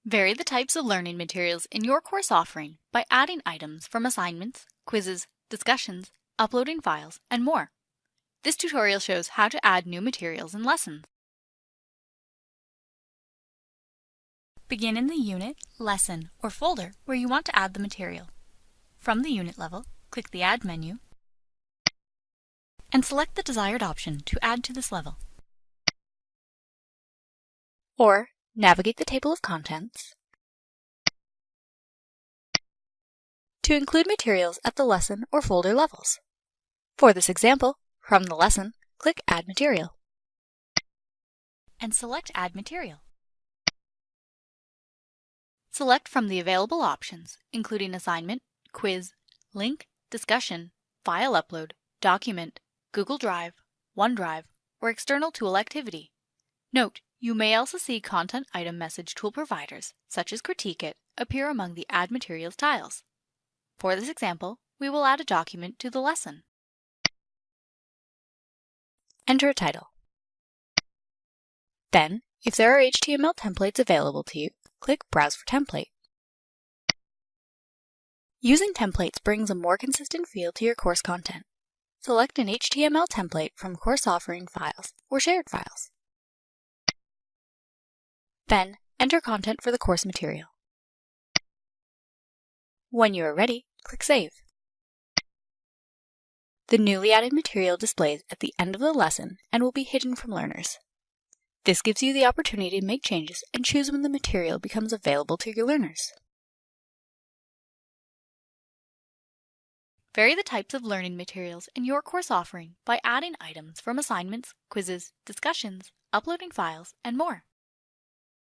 Vary the types of learning materials in your course offering by adding items from assignments, quizzes, discussions, uploading files, and more. This tutorial shows how to add new materials and lessons. Begin in the unit, lesson, or folder where you want to add the material. From the unit level, click the Add menu and select the desired option to add to this level. Or navigate the table of contents to include materials at the lesson or folder levels. For this example, from the lesson, click Add Material and select Add Material. Select from the available options, including assignment, quiz, link, discussion, file upload, document, Google Drive, OneDrive, or external tool activity. Note, you may also see content item message tool providers, such as Critique It, appear among the Add Materials tiles. For this example, we will add a document to the lesson. Enter a title. Then, if there are HTML templates available to you, click Browse for Template. Using templates brings a more consistent feel to your course content. Select an HTML template from course offering files or shared files. Then, enter content for the course material. When you are ready, click Save. The newly added material displays at the end of the lesson and will be hidden from learners. This gives you the opportunity to make changes and choose when the material becomes available to your learners. Vary the types of learning materials in your course offering by adding items from assignments, quizzes, discussions, uploading files, and more.